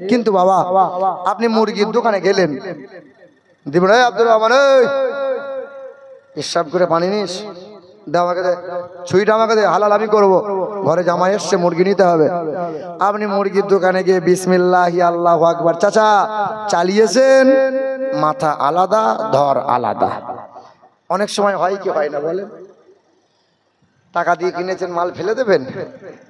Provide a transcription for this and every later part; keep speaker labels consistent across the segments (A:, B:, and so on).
A: কিন্তু বাবা আপনি মুরগির দোকানে গেলেন, দিবেন আব্দুর রহমান হিসাব করে পানি নিস, দে আমাকে দে, ছুঁইটা আমাকে দে, হালাল আমি করবো, ঘরে জামাই এসছে মুরগি নিতে হবে। আপনি মুরগির দোকানে গিয়ে বিসমিল্লাহি আল্লাহু আকবার চাচা চালিয়েছেন, মাথা আলাদা ধর আলাদা। অনেক সময় হয় কি হয় না বলেন? টাকা দিয়ে কিনেছেন, মাল ফেলে দেবেন,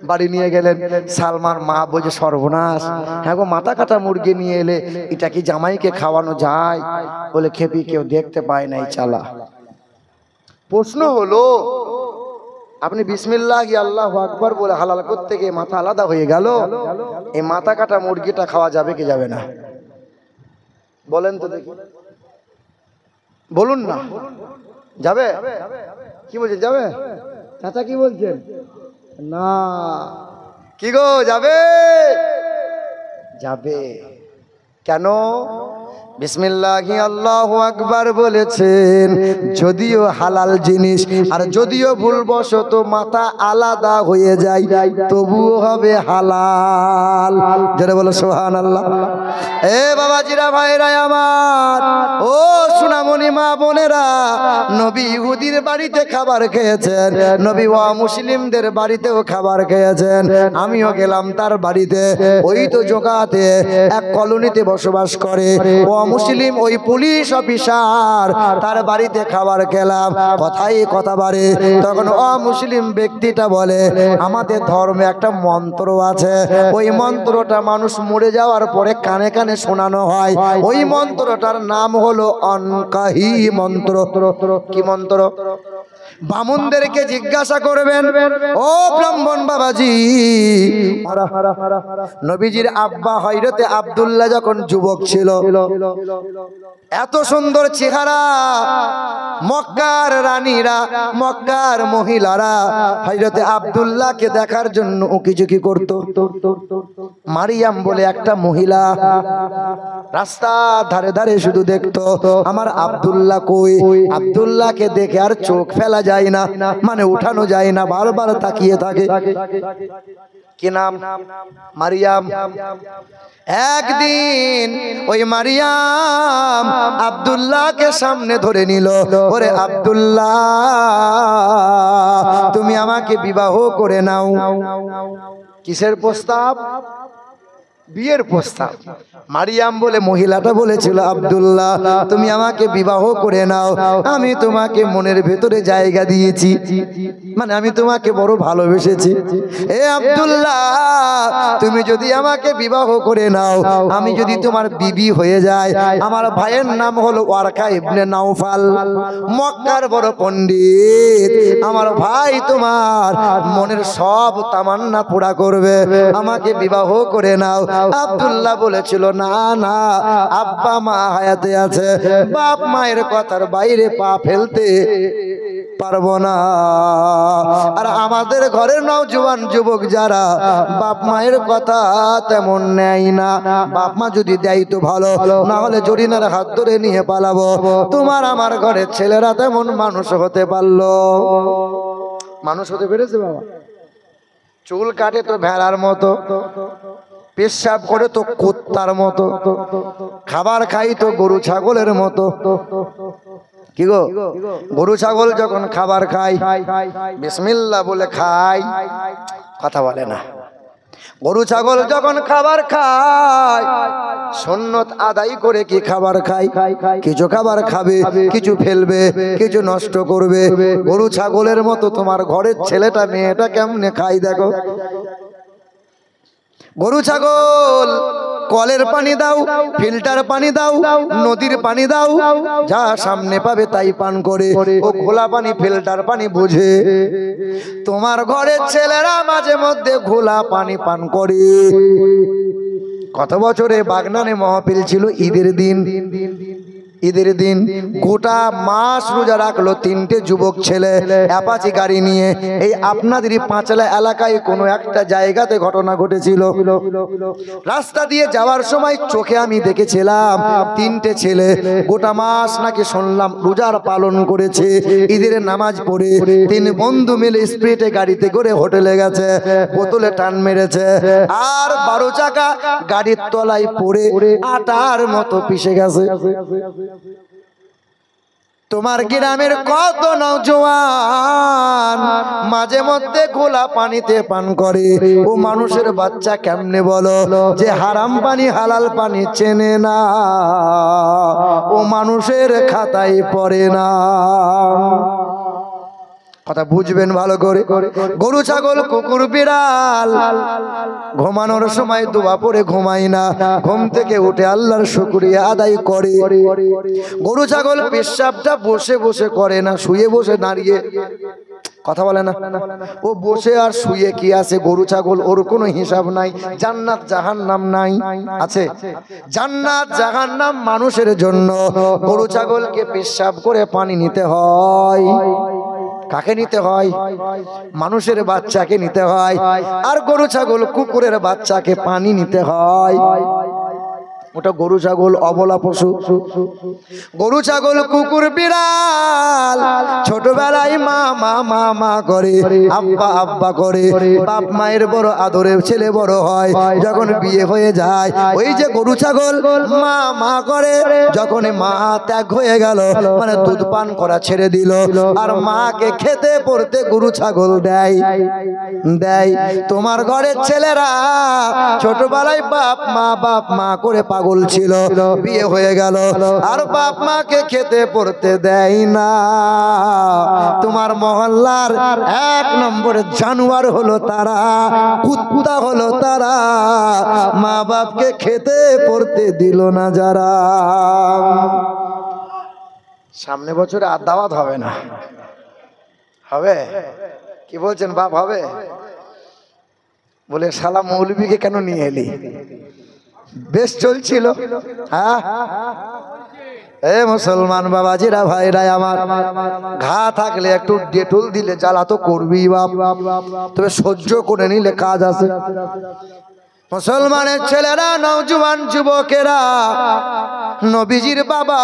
A: বাড়ি নিয়ে গেলেন, সালমার মা বলছে সর্বনাশ, হ্যাঁ গো মাথা কাটা মুরগি নিয়ে এলে, এটা কি জামাইকে খাওয়ানো যায়? বলে খেপি কেউ দেখতে পায় নাই চালা। প্রশ্ন হলো আপনি বিসমিল্লাহি আল্লাহু আকবার বলে হালাল করতে গিয়ে মাথা আলাদা হয়ে গেল, এই মাথা কাটা মুরগিটা খাওয়া যাবে কি যাবে না? বলেন তো দেখি, বলুন না, যাবে? কি বলছেন যাবে? চাচা কি বলছেন? না। কি গো যাবে? যাবে। কেন? বিসমিল্লাহি আল্লাহু আকবার বলেছেন, যদিও হালাল জিনিস আর যদিও ভুলবশত মাথা আলাদা হয়ে যায় তবুও হবে হালাল। যারা বলো সুবহানাল্লাহ। এ বাবাজিরা ভাইরা আমার, ও সোনামণি মা বোনেরা, নবী ইহুদির বাড়িতে খাবার খেয়েছেন, নবী ওয়া মুসলিমদের বাড়িতেও খাবার খেয়েছেন। আমিও গেলাম তার বাড়িতে, ওই তো জোগাতে এক কলোনিতে বসবাস করে ও মুসলিম, ওই পুলিশ অফিসার, তার বাড়িতে খাবার খেলাম। কথাই কথা বাড়ে, তখন অমুসলিম ব্যক্তিটা বলে আমাদের ধর্মে একটা মন্ত্র আছে, ওই মন্ত্রটা মানুষ মরে যাওয়ার পরে কানে কানে শোনানো হয়, ওই মন্ত্রটার নাম হলো অনকাহি মন্ত্র। কি মন্ত্র? বামুনদেরকে জিজ্ঞাসা করবেন, ও ব্রাহ্মণ বাবাজি, নবীজির আব্বা হযরতে আব্দুল্লাহ যখন যুবক ছিল, এত সুন্দর চেহারা, মক্কার রানীরা, মক্কার মহিলারা হযরতে আব্দুল্লাহকে দেখার জন্য উকিঝুঁকি করত। মারিয়াম বলে একটা মহিলা রাস্তার ধারে ধারে শুধু দেখতো আমার আব্দুল্লাহ কই, আব্দুল্লাহকে দেখে আর চোখ ফেলা যায় না, মানে উঠানো যায় না, বারবার তাকিয়ে থাকে। কি নাম? মারিয়াম। একদিন ওই মারিয়াম আব্দুল্লাহকে সামনে ধরে নিল, ওরে আব্দুল্লাহ তুমি আমাকে বিবাহ করে নাও। কিসের প্রস্তাব? বিয়ের প্রস্তাব। মারিয়াম বলে মহিলাটা বলেছিল, আব্দুল্লাহ তুমি আমাকে বিবাহ করে নাও, আমি তোমাকে মনের ভেতরে জায়গা দিয়েছি, মানে আমি তোমাকে বড় ভালোবেসেছি। এ আব্দুল্লাহ তুমি যদি আমাকে বিবাহ করে নাও, আমি যদি তোমার বিবি হয়ে যায়, আমার ভাইয়ের নাম হলো ওয়ারকা ইবনে নাওফাল, মক্কার বড় পণ্ডিত, আমার ভাই তোমার মনের সব তামান্না পুরা করবে, আমাকে বিবাহ করে নাও। আব্দুল্লাহ বলেছিল না না, আব্বা মা হায়াতে আছে, বাপ মায়ের কথার বাইরে পা ফেলতে পারবো না। আর আমাদের ঘরের নওজোয়ান যুবক যারা বাপ মায়ের কথা তেমন নেয় না, বাপ মা যদি দেয় তো ভালো, না হলে জরিনার হাত ধরে নিয়ে পালাবো। তোমার আমার ঘরের ছেলেরা তেমন মানুষ হতে পারলো, মানুষ হতে পেরেছে বাবা? চুল কাটে তো ভেড়ার মতো, পেশাব করে তো কুত্তার মতো, খাবার খাই তো গরু ছাগলের মতো। কি গো, গরু ছাগল যখন খাবার খায় বিসমিল্লাহ বলে খায়, কথা বলে না। গরু ছাগল যখন খাবার খায় সুন্নত আদায় করে কি খাবার খায়? কিছু খাবার খাবে, কিছু ফেলবে, কিছু নষ্ট করবে। গরু ছাগলের মতো তোমার ঘরের ছেলেটা মেয়েটা কেমনে খায় দেখো। গরু ছাগল কলের পানি দাও, ফিল্টার পানি দাও, নদীর পানি দাও, যা সামনে পাবে তাই পান করে, ও ঘোলা পানি ফিল্টার পানি বুঝে। তোমার ঘরের ছেলেরা মাঝে মধ্যে ঘোলা পানি পান করে। কত বছরে বাগনানে মহফিল ছিল ঈদের দিন, ঈদের দিন গোটা মাস রোজা রাখলো তিনটে যুবক ছেলে অ্যাপাচি গাড়ি নিয়ে। এই আপনাদেরই পাঁচলা এলাকায় কোনো একটা জায়গাতে ঘটনা ঘটেছিল। রাস্তা দিয়ে যাওয়ার সময় চোখে আমি দেখেছিলাম তিনটে ছেলে গোটা মাস নাকি শুনলাম রোজার পালন করেছে। ঈদের নামাজ পড়ে তিন বন্ধু মিলে স্পিডে গাড়িতে করে হোটেলে গেছে, বোতলে টান মেরেছে, আর 12 চাকা গাড়ির তলায় পড়ে আটার মতো পিষে গেছে। তোমার গ্রামের কত নওজোয়ান মাঝে মধ্যে গোলা পানিতে পান করে, ও মানুষের বাচ্চা কেমনে বলো যে হারাম পানি হালাল পানি চেনে না, ও মানুষের খাতায় পড়ে না। কথা বুঝবেন ভালো করে। গরু ছাগল কুকুর বিড়াল ঘুমানোর সময় দোয়া পড়ে ঘুমায় না, ঘুম থেকে উঠে আল্লাহর শুকরিয়া আদায় করে। গরু ছাগল পেশাবটা বসে বসে করে না, শুয়ে বসে দাঁড়িয়ে। কথা বলে না, ও বসে আর শুয়ে কি আছে? গরু ছাগল ওর কোনো হিসাব নাই। জান্নাত জাহান্নাম নাই, আছে? জান্নাত জাহান্নাম মানুষের জন্য। গরু ছাগলকে পেশাব করে পানি নিতে হয়। কাকে নিতে হয়? মানুষের বাচ্চাকে নিতে হয়। আর গরু ছাগল কুকুরের বাচ্চাকে পানি নিতে হয়। ওটা গরু ছাগল অবলা পশু। গরু ছাগল কুকুর বিড়াল ছোটবেলায় মা মা মা মা করে, আব্বা আব্বা করে। বাপ মায়ের বড় আদরের ছেলে বড় হয়, যখন বিয়ে হয়ে যায় ওই যে গরু ছাগল মা মা করে। যখন মা ত্যাগ হয়ে গেল, মানে দুধ পান করা ছেড়ে দিল, আর মাকে খেতে পড়তে গরু ছাগল দেয় দেয়। তোমার ঘরের ছেলেরা ছোটবেলায় বাপ মা করে পাগল ছিল, বিয়ে হয়ে গেল আর বাপ মাকে খেতে পড়তে দেয় না। তোমার মহল্লার 1 নম্বরের জানোয়ার হলো তারা, কুত্তা হলো তারা, মা বাপকে খেতে পড়তে দিল না যারা। সামনে বছরে আর দাওয়াত হবে না? হবে? কি বলছেন বাপ, হবে? বলে শালা মৌলবীকে কেন নিয়ে এলি? বেশ চলছিল। হ্যাঁ এ মুসলমান বাবাজিরা ভাইরা আমার, ঘা থাকলে একটু ডেটল দিলে জ্বালা তো করবি বাপ, তবে সহ্য করে নিলে কাজ আছে। মুসলমানের ছেলেরা, নওজোয়ান যুবকেরা, নবীজির বাবা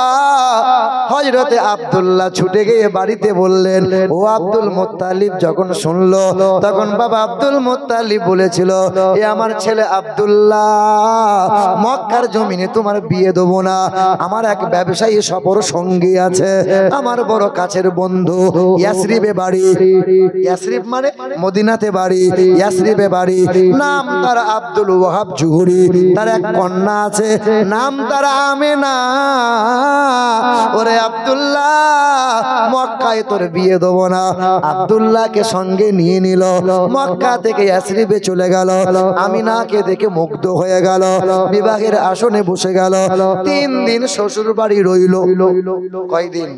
A: হযরতে আব্দুল্লাহ ছুটে গিয়ে বাড়িতে বললেন, ও আব্দুল মুত্তালিব যখন শুনলো, তখন বাবা আব্দুল মুত্তালিব বলেছিল, এ আমার ছেলে আব্দুল্লাহ, মক্কার জমিনে তোমার বিয়ে দেবো না। আমার এক ব্যবসায়ী সফর সঙ্গী আছে, আমার বড় কাছের বন্ধু, ইয়াসরিবে বাড়ি। ইয়াসরিব মানে মদিনাতে বাড়ি, ইয়াসরিবে বাড়ি। নাম তার আব্দুল ওয়াহাব জুহরি। তার এক কন্যা আছে, নাম তার আমেনা। ওরে আব্দুল্লাহ, মক্কায় তোর বিয়ে দেবো না। আব্দুল্লাহকে সঙ্গে নিয়ে নিল, মক্কা থেকে ইয়াসরিবে চলে গেল। আমিনাকে দেখে মুগ্ধ হয়ে গেল, বিবাহের আসনে বসে গেল। 3 দিন শ্বশুর বাড়ি রইল। কয়দিন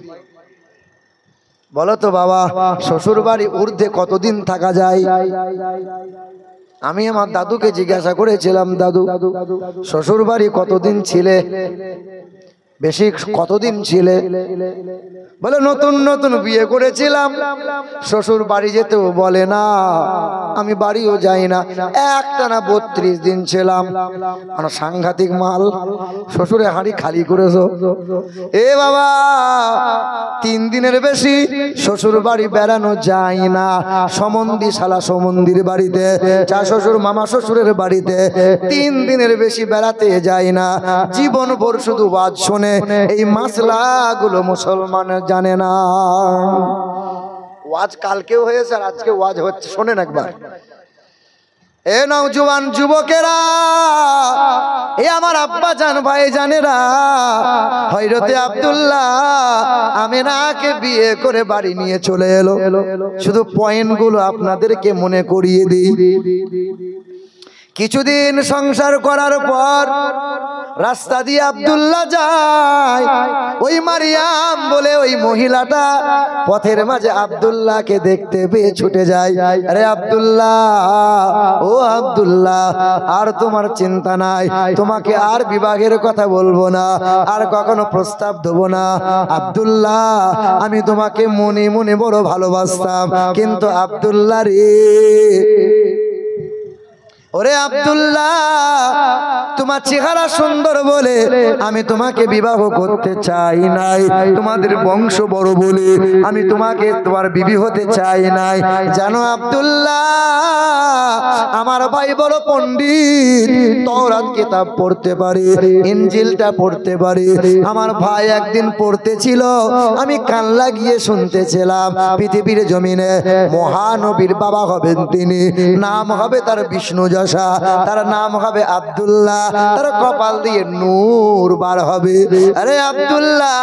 A: বলো তো বাবা? শ্বশুর বাড়ি ঊর্ধ্বে কতদিন থাকা যায়? আমি আমার দাদুকে জিজ্ঞাসা করেছিলাম, দাদু শ্বশুর বাড়ি কতদিন ছিলে? বেশি কতদিন ছিলে? বলে নতুন নতুন বিয়ে করেছিলাম, শ্বশুর বাড়ি যেতেও বলে না, আমি বাড়িও যাই না। একটানা 32 দিন ছিলাম। সাংঘাতিক মাল, শ্বশুরে হাঁড়ি খালি করেছো। এ বাবা, 3 দিনের বেশি শ্বশুর বাড়ি বেড়ানো যায় না। সমন্ধি শালা সমন্দির বাড়িতে, চা শ্বশুর মামা শ্বশুরের বাড়িতে 3 দিনের বেশি বেড়াতে যায় না। জীবন ভর শুধু ওয়াজ শোনে। এই মাসলাগুলো মুসলমান জানে না। ওয়াজ কালকেও হয়েছে আর আজকে ওয়াজ হচ্ছে, শোনেন একবার। এ নওজোয়ান যুবকেরা, এ আমার আব্বা জান ভাই জানেরা, হযরতে আব্দুল্লাহ আমিনাকে বিয়ে করে বাড়ি নিয়ে চলে এলো। শুধু পয়েন্টগুলো আপনাদেরকে মনে করিয়ে দিই। কিছুদিন সংসার করার পর রাস্তা দিয়ে আব্দুল্লাহ যায়, ওই মারিয়াম বলে ওই মহিলাটা পথের মাঝে আব্দুল্লাহকে দেখতে পেয়ে ছুটে যায়। আরে আব্দুল্লাহ, ও আব্দুল্লাহ, আর তোমার চিন্তা নাই, তোমাকে আর বিবাহের কথা বলবো না, আর কখনো প্রস্তাব দেবো না। আব্দুল্লাহ, আমি তোমাকে মনে মনে বড় ভালোবাসতাম, কিন্তু আব্দুল্লাহ রে, ওরে আব্দুল্লাহ, তোমার চেহারা সুন্দর বলে আমি তোমাকে বিবাহ করতে চাই নাই, তোমাদের বংশ বড় বলে আমি তোমাকে তোমার বিবি হতে চাই নাই। জানো আব্দুল্লাহ, আমার ভাই বড় পণ্ডিত, তাওরাত কিতাব পড়তে পারে, ইনজিলটা পড়তে পারে। আমার ভাই একদিন পড়তেছিল, আমি কান লাগিয়ে শুনতেছিলাম, পৃথিবীর জমিনে মহানবীর বাবা হবেন তিনি, নাম হবে তার বিষ্ণু, তার নাম হবে আব্দুল্লাহ, তার কপাল দিয়ে নূর বার হবে। আরে আব্দুল্লাহ,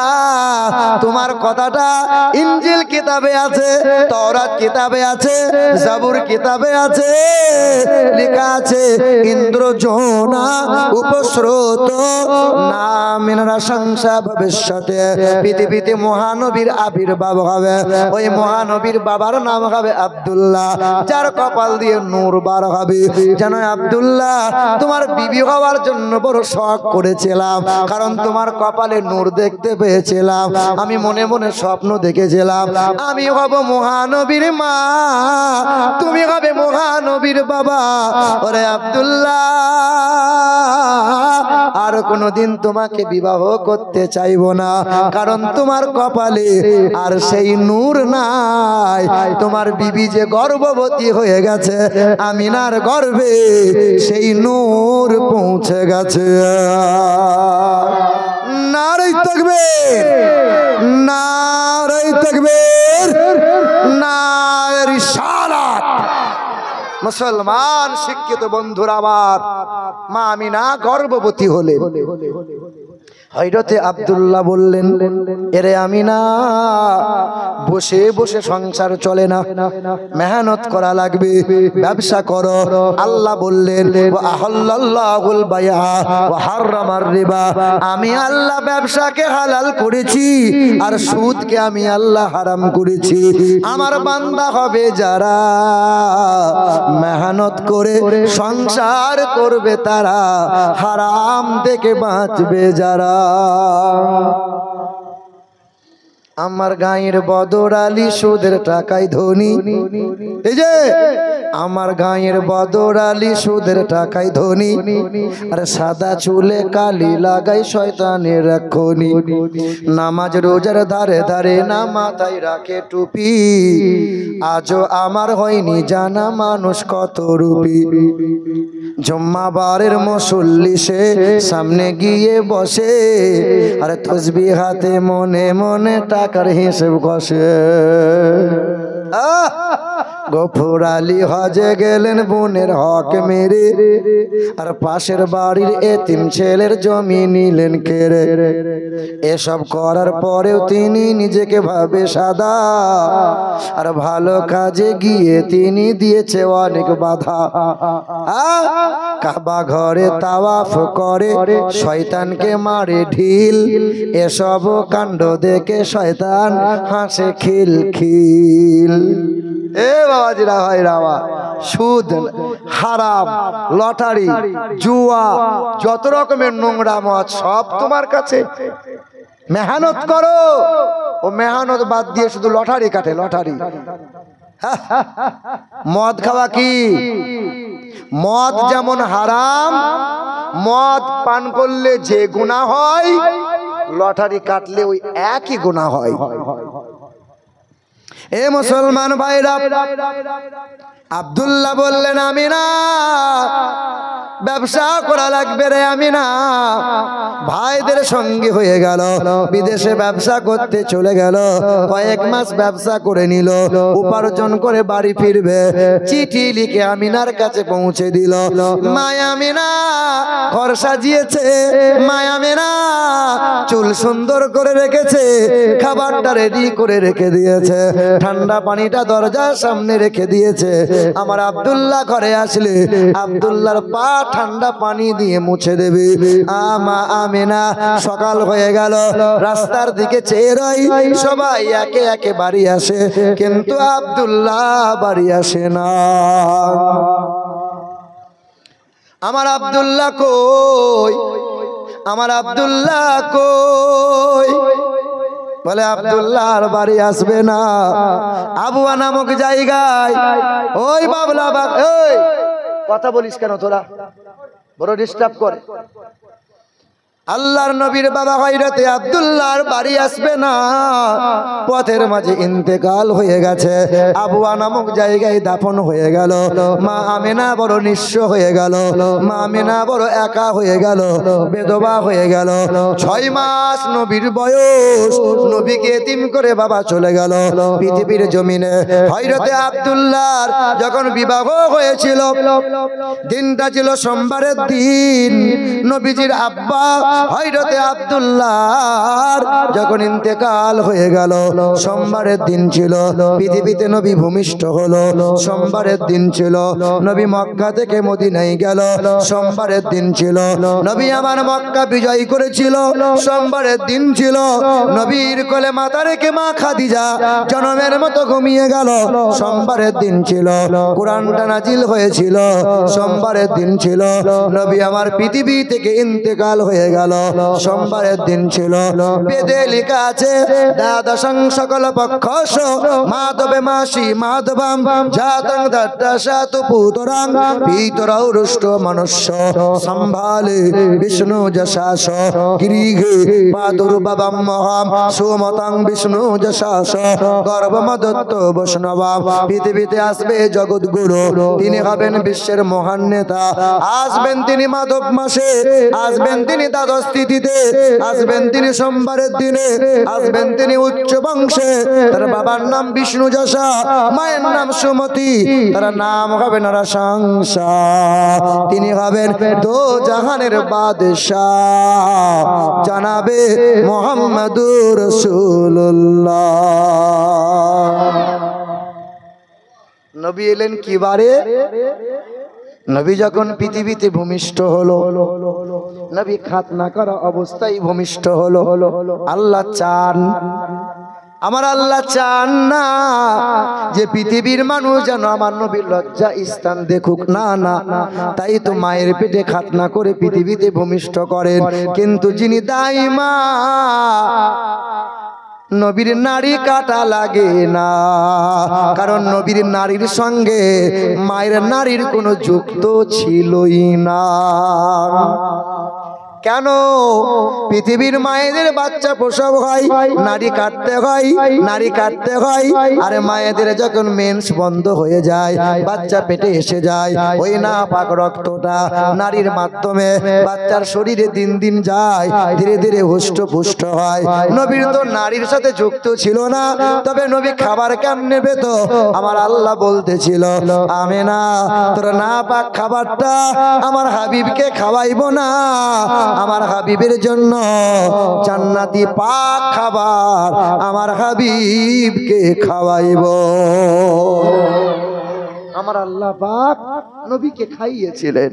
A: তোমার কথাটা ইনজিল কিতাবে আছে, তাওরাত কিতাবে আছে, জাবুর কিতাবে আছে, লেখা আছে ইন্দ্রজোনা উপস্রোত নামের সংসা ভবিষ্যতে পৃথিবীতে মহানবীর আবির্ভাব হবে। ওই মহানবীর বাবার নাম হবে আব্দুল্লাহ, যার কপাল দিয়ে নূর বার হবে। জানো আব্দুল্লাহ, তোমার বিবি হওয়ার জন্য বড় শখ করেছিলাম, কারণ তোমার কপালে নূর দেখতে পেয়েছিলাম। আমি মনে মনে স্বপ্ন দেখেছিলাম, আমি হব মহানবীর মা, তুমি হবে মহানবীর বাবা। ওরে আব্দুল্লাহ, আর কোনোদিন তোমাকে বিবাহ করতে চাইবো না, কারণ তোমার কপালে আর সেই নূর নাই। তোমার বিবি যে গর্ভবতী হয়ে গেছে, আমিনার গর্ভে সেই নূর পৌঁছে গেছে। নারে তাকবীর, নারে তাকবীর, নারে রিসালাত। মুসলমান শিক্ষিত বন্ধুরা আমার, মা আমিনা গর্ভবতী হলেন। হযরতে আব্দুল্লাহ বললেন, এরে আমিনা, বসে বসে সংসার চলে না, মেহনত করা লাগবে, ব্যবসা করো। আল্লাহ বললেন, ওয়া আহাল্লাল্লাহুল বাইআ ওয়া হাররামার রিবা, আমি আল্লাহ ব্যবসাকে হালাল করেছি আর সুদকে আমি আল্লাহ হারাম করেছি। আমার বান্দা হবে যারা মেহনত করে সংসার করবে, তারা হারাম থেকে বাঁচবে যারা। আমার গাঁয়ের বদর আলী সুদের টাকায় ধনী, এই যে আমার গাঁয়ের বদর আলী সুদের টাকায় ধনী, আর সাদা চুলে কালি লাগাই শয়তানের খনি। নামাজ রোজার ধারে ধারে না মাথায় রাখে টুপি, আজও আমার হয়নি জানা মানুষ কত রূপী। জুম্মাবারের মুসল্লি সে সামনে গিয়ে বসে, আর তসবিহ হাতে মনে মনে টাকার হিসেব কষে। গফুর আলী হজে গেলেন বোনের হক মেরে, আর পাশের বাড়ির এতিম ছেলের জমি নিলেন কেড়ে। এসব করার পরেও তিনি নিজেকে ভাবে সাদা, আর ভালো কাজে গিয়ে তিনি দিয়েছে অনেক বাধা। কাবা ঘরে তাওয়াফ করে শয়তানকে মারে ঢিল, এসব কাণ্ড দেখে শয়তান হাসে খিল খিল। এ বাবাজিরা ভাইরা, সুদ, হারাম, লটারি, জুয়া, যত রকমের নোংরা মদ সব তোমার কাছে। মেহনত করো, ও মেহনত বাদ দিয়ে শুধু লটারি কাটে, লটারি। মদ খাওয়া কি? মদ যেমন হারাম, মদ পান করলে যে গুনাহ হয়, লটারি কাটলে ওই একই গুনাহ হয়। এ মুসলমান ভাইরা, আব্দুল্লাহ বললেন, আমিনা ব্যবসা করা লাগবে রে আমিনা। ভাইদের সঙ্গে হয়ে গেল, বিদেশে ব্যবসা করতে চলে গেল। কয়েক মাস ব্যবসা করে নিল, উপার্জন করে বাড়ি ফিরবে। চিঠি লিখে আমিনার কাছে পৌঁছে দিল। মায়া আমিনা ঘর সাজিয়েছে, মায়া আমিনা চুল সুন্দর করে রেখেছে, খাবারটা রেডি করে রেখে দিয়েছে। ঠান্ডা পানিটা দরজার সামনে রেখে দিয়েছে। আমার আব্দুল্লাহ ঘরে আসলে আব্দুল্লাহর পা ঠান্ডা পানি দিয়ে মুছে দেবে। মা আমেনা সকাল হয়ে গেল, রাস্তার দিকে চেয়ে রই, সবাই একে একে বাড়ি আসে, কিন্তু আব্দুল্লাহ বাড়ি আসে না। আমার আব্দুল্লাহ কই, আমার আব্দুল্লাহ কই? বলে আব্দুল্লাহ আর বাড়ি আসবে না। আবুয়া নামক জায়গায় ওই বাবলা বাগ, এই কথা বলিস কেন তোরা, বড় ডিস্টার্ব করে। আল্লাহর নবীর বাবা হযরতে আব্দুল্লাহর বাড়ি আসবে না, পথের মাঝে ইন্তেকাল হয়ে গেছে। আবুয়া নামক জায়গায় দাফন হয়ে গেল। মা আমেনা বড় নিঃস্ব হয়ে গেল, মা আমেনা বড় একা হয়ে গেল, বেধবা হয়ে গেল। 6 মাস নবীর বয়স, নবীকে এতিম করে বাবা চলে গেল পৃথিবীর জমিনে। হযরতে আব্দুল্লাহর যখন বিবাহ হয়েছিল, দিনটা ছিল সোমবারের দিন। নবীজির আব্বা হযরতে আব্দুল্লাহর যখন ইন্তেকাল হয়ে গেল, সোমবারের দিন ছিল। পৃথিবীতে নবী ভূমিষ্ঠ হলো, সোমবারের দিন ছিল। নবী মক্কা থেকে মদিনায় গেল, সোমবারের দিন ছিল। নবী আমার মক্কা বিজয় করেছিল, সোমবারের দিন ছিল। নবীর কোলে মাথা রেখে মা খাদিজা জনমের মতো ঘুমিয়ে গেল, সোমবারের দিন ছিল। কুরআনটা নাজিল হয়েছিল, সোমবারের দিন ছিল। নবী আমার পৃথিবী থেকে ইন্তেকাল হয়ে গেল, সোমবারের দিন ছিল। বেদে লেখা আছে, দ্বাদশং সকল পক্ষস মাধবে মাসি মাধবাম জাতং দত্তাসাতু পুতরাং পিতরৌ রুষ্ট মনুষ্য সম্ভালে বিষ্ণু যশাস গৃহে পাদুর্ভবম মহাম সুমতাং বিষ্ণু যশাস গর্ভমদত্ত বৈষ্ণবাম। পৃথিবীতে আসবে জগৎগুরু, তিনি হবেন বিশ্বের মহান নেতা। আসবেন তিনি মাধব মাসে, আসবেন তিনি দ্বাদশ তিথিতে, আসবেন তিনি সোমবারের দিনে, আসবেন তিনি উচ্চ বংশে। তার বাবার নাম বিষ্ণু যশা, মায়ের নাম সুমতি, তার নাম হবে নরসংসা। তিনি হবেন দো জাহানের বাদশাহ, জানাবে মুহাম্মাদুর রাসূলুল্লাহ। নবী এলেন কি বারে? নবী যখন পৃথিবীতে ভূমিষ্ঠ হলো, নবী খাতনা করা অবস্থায় ভূমিষ্ঠ হলো। আল্লাহ চান, আমার আল্লাহ চান না যে পৃথিবীর মানুষ যেন আমার নবীর লজ্জা স্থান দেখুক, না না। তাই তো মায়ের পেটে খাতনা করে পৃথিবীতে ভূমিষ্ঠ করেন। কিন্তু যিনি দায়ী মা, নবীর নারী কাটা লাগে না, কারণ নবীর নারীর সঙ্গে মায়ের নারীর কোনো যুক্ত ছিলই না। কেন? পৃথিবীর মায়েদের বাচ্চা প্রসব হয়, নারী কাটতে হয়, নারী কাটতে হয়। আরে মায়েদের যখন মেন্স বন্ধ হয়ে যায়, বাচ্চা পেটে এসে যায়, ওই না পাক রক্তটা নারীর মাধ্যমে বাচ্চার শরীরে দিন দিন যায়, ধীরে ধীরে হুষ্টপুষ্ট হয়। নবীর তো নারীর সাথে যুক্ত ছিল না, তবে নবী খাবার কেমনে পেত? আমার আল্লাহ বলতেছিল, আমেনা তোর না পাক খাবারটা আমার হাবিবকে খাওয়াইব না, আমার হাবিবের জন্য জান্নাতি পাক খাবার আমার হাবিবকে খাওয়াইব। আমার আল্লাহ পাক নবীকে খাইয়েছিলেন।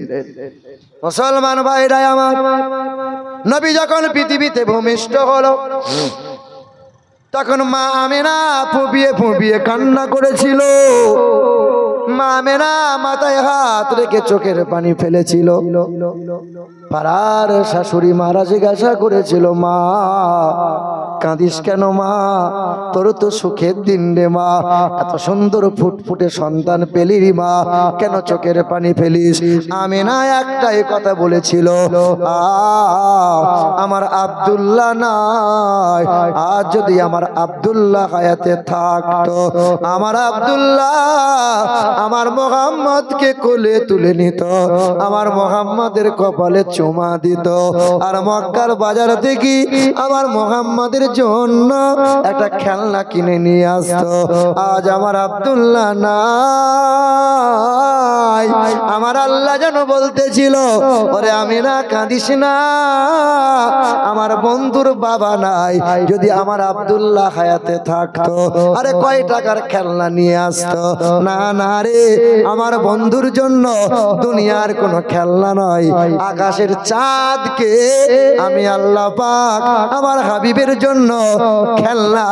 A: মুসলমান ভাইরা আমার, নবী যখন পৃথিবীতে ভূমিষ্ঠ হলো, তখন মা আমেনা ফুঁপিয়ে ফুঁপিয়ে কান্না করেছিল। মা আমেনা মাথায় হাত রেখে চোখের পানি ফেলেছিল। পাড়ার শাশুড়ি মারা জিজ্ঞাসা করেছিল, মা কাঁদিস কেন মা? তোর তো সুখের দিন রে মা, এত সুন্দর ফুটফুটে সন্তান পেলি রে মা, কেন চোখের পানি ফেলিস? আমেনা একটাই কথা বলেছিল, আমার আব্দুল্লাহ নাই, আজ যদি আমার আব্দুল্লাহ হায়াতে থাকতো, আমার আব্দুল্লাহ আমার মুহাম্মদকে কোলে তুলে নিত, আমার মুহাম্মদের কপালে চুমা দিত, আর মক্কার বাজার থেকে আমার মুহাম্মদের জন্য একটা খেলনা কিনে নিয়ে আসতো। আজ আমার আব্দুল্লাহ নাই, নাই। আমার আল্লাহ যেন বলতেছিল, ওরে আমিনা কাঁদিস না, আমার বন্ধুর বাবা নাই, যদি আমার আব্দুল্লাহ হায়াতে থাকতো আরে কয় টাকার খেলনা নিয়ে আসতো। না না রে, আমার বন্ধুর জন্য দুনিয়ার কোনো খেলনা নয়, আকাশের চাঁদকে আমি আল্লাহ পাক আমার হাবিবের জন্য খেলনা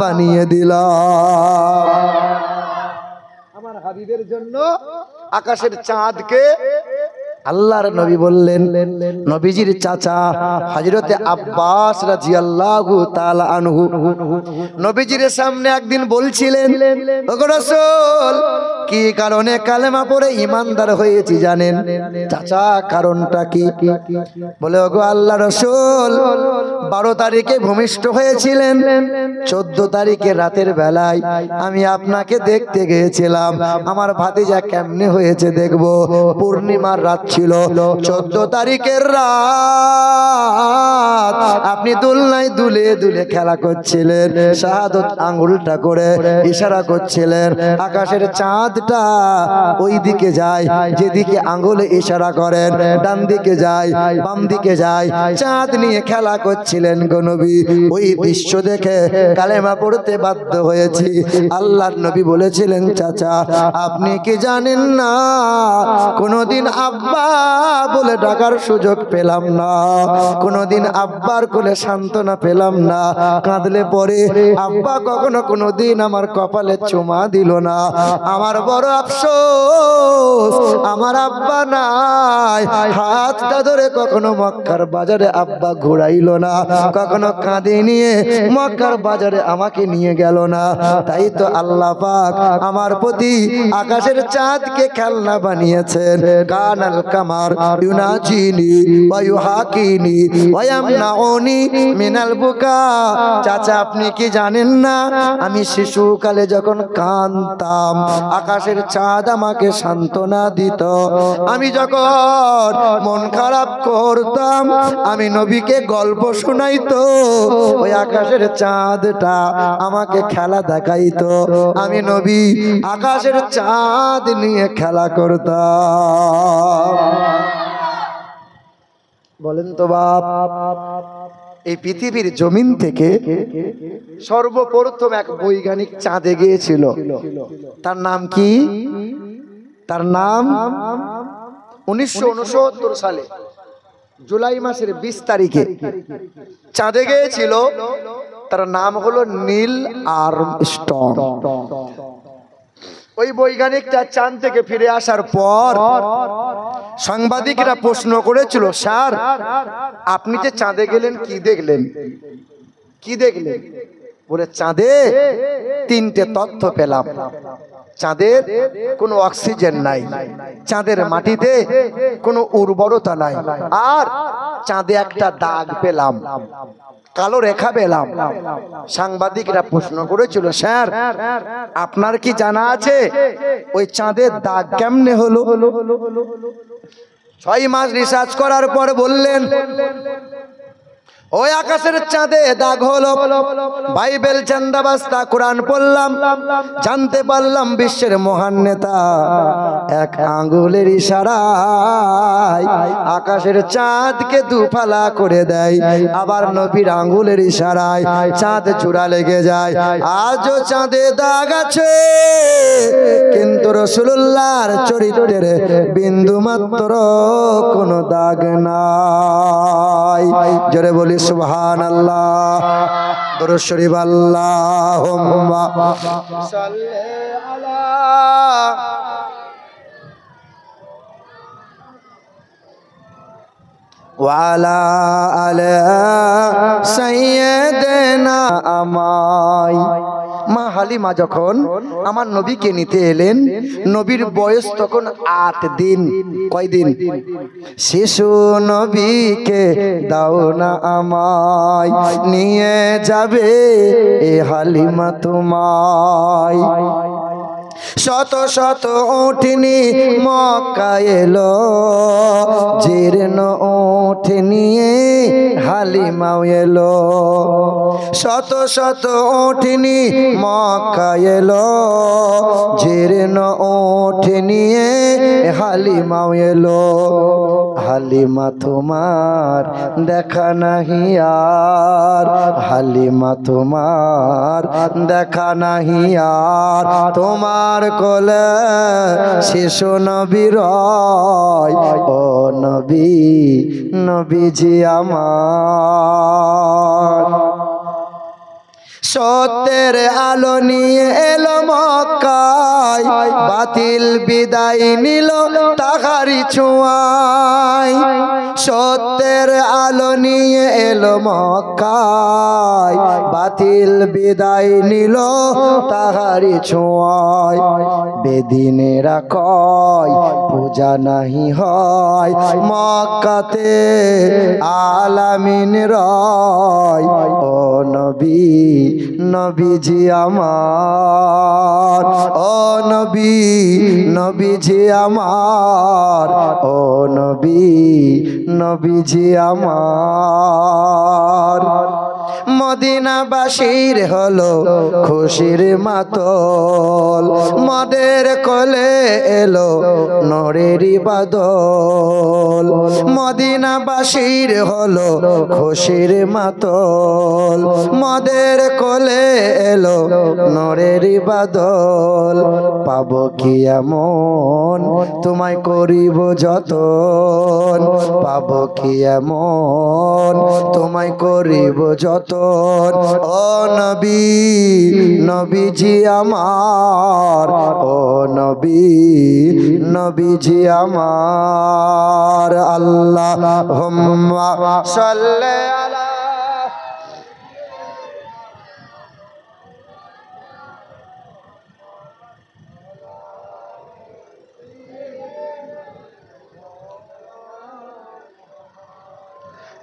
A: বানিয়ে দিলাম। আমার হাবিবের জন্য আকাশের চাঁদকে আল্লাহর নবী বললেন, নবীজির চাচা হযরতে আব্বাস রাদিয়াল্লাহু তাআলা আনহু নবীজির সামনে একদিন বলছিলেন, ওগো রাসূল, কি কারণে কালেমা পড়ে ঈমানদার হয়েছি জানেন? চাচা কারণটা কি? বলে, ওগো আল্লাহর রাসূল, 12 তারিখে ভূমিষ্ঠ হয়েছিলেন, 14 তারিখে রাতের বেলায় আমি আপনাকে দেখতে গিয়েছিলাম, আমার ভাতিজা কেমনে হয়েছে দেখবো। পূর্ণিমার রাত ছিল, 14 তারিখের রাত, আপনি দোলনায় দুলে দুলে খেলা করছিলেন, শাহাদত আঙ্গুলটা করে ইশারা করছিলেন, আকাশের চাঁদটা ওই দিকে যায় যেদিকে আঙ্গুলে ইশারা করেন, ডান দিকে যায় বাম দিকে যায়, চাঁদ নিয়ে খেলা করছিলেন গো নবী। ওই দৃশ্য দেখে কালেমা পড়তে বাধ্য হয়েছি। আল্লাহর নবী বলেছিলেন, চাচা আপনি কি জানেন না, কোনদিন আব্বা বলে ডাকার সুযোগ পেলাম না, কোনদিন আব্বার কোলে সান্ত্বনা পেলাম না, কাঁদলে পরে আব্বা কখনো কোনদিন আমার কপালে চুমা দিল না। আমার বড় আফসোস, আমার আব্বা নাই, হাতটা ধরে কখনো মক্কার বাজারে আব্বা ঘুরাইল না, কখনো কাঁধে নিয়ে মক্কার বাজারে আমাকে নিয়ে গেল না। তাই তো আল্লাহ পাক আমার প্রতি আকাশের চাঁদকে খেলনা বানিয়েছেন। কানাল কামার ইউনাজিনি ওয়া ইউহাকিনি ওয়া ইয়ামনাউনি মিনাল বুকা। চাচা আপনি কি জানেন না, আমি শিশুকালে যখন কাঁদতাম আকাশের চাঁদ আমাকে সান্ত্বনা দিত, আমি যখন মন খারাপ করতাম আমি নবীকে গল্প শোনাইতো, ওই আকাশের চাঁদটা আমাকে খেলা দেখাইতো, আমি নবী আকাশের চাঁদ নিয়ে খেলা করতাম। বলেন তো বাপ, এই পৃথিবীর জমিন থেকে সর্বপ্রথম এক বৈজ্ঞানিক চাঁদে গিয়েছিল, তার নাম কি? তার নাম 1969 সালে জুলাই মাসের 20 তারিখে চাঁদে গিয়েছিল, তার নাম হলো নীল আর্মস্ট্রং। ওই বৈজ্ঞানিকটা চাঁদ থেকে ফিরে আসার পর সাংবাদিকরা প্রশ্ন করেছিল, স্যার আপনি যে চাঁদে গেলেন কি দেখলেন? কি দেখলেন? বলে, চাঁদে 3টে তথ্য পেলাম। চাঁদের কোনো অক্সিজেন নাই, চাঁদের মাটিতে কোনো উর্বরতা নাই, আর চাঁদে একটা দাগ পেলাম, কালো রেখা পেলাম। সাংবাদিকরা প্রশ্ন করেছিল, স্যার আপনার কি জানা আছে ওই চাঁদের দাগ কেমনে হলো? 6 মাস রিসার্চ করার পর বললেন, ওই আকাশের চাঁদে দাগ হলো। বাইবেল চান্দাবাস্তা কোরআন পড়লাম, জানতে পারলাম বিশ্বের মহান নেতা এক আঙ্গুলের ইশারায় আকাশের চাঁদকে দুফালা করে দেয়, আবার নবীর আঙ্গুলের ইশারায় চাঁদ চূড়া লেগে যায়। আজও চাঁদে দাগ আছে, কিন্তু রাসূলুল্লাহর চরিত্রের বিন্দু মাত্র কোনো দাগ নাই। জোরে বলি সুবহানাল্লাহ, দরুদ শরীফ আল্লাহুম্মা সাল্লি আলা ওয়া আলা আলি সাইয়্যিদিনা আমাই। মা হালিমা যখন আমার নবীকে নিতে এলেন, নবীর বয়স তখন 8 দিন। কয় দিন? শিশু নবীকে দাও না আমায়, নিয়ে যাবে এ হালিমা তোমায়। শত শত উঠনি মক্কায় এলো, জীর্ণ উঠ নিয়ে হালিমাও এলো। শত শত উঠনি মক্কায় এলো, জীর্ণ উঠ নিয়ে হালিমাও এলো। হালিমা তোমার দেখা নাহি আর, হালিমা তোমার দেখা নাহি আর, তোমার কোলে শিশু নবী রয়। ও নবী, নবীজি আমার। সত্যের আলো নিয়ে এলো মক্কায়, বাতিল বিদায় নিল তাহারি ছোঁয়ায়। সত্যের আলো নিয়ে এলো মক্কায়, বাতিল বিদায় নিল তাহারি ছোঁয়ায়। বেদিনেরা কয় পূজা নাহি হয়, মক্কাতে আলামিন রয়। ও নবী, নবীজি আমার। ও নবী, নবীজি আমার। ও নবী, নবীজি আমার। মদিনাবাসীর হলো খুশির মাতল, মদের কোলে এলো নূরের বাদল। মদিনাবাসীর হলো খুশির মাতল, মদের কোলে এলো নূরের বাদল। পাবো কি এমন তোমায় করিব যতন, পাবো কি এমন তোমায় করিব যতন। ও নবী, নবীজি আমার। ও নবী, নবীজি আমার। আল্লাহুম্মা সাল্লি আলা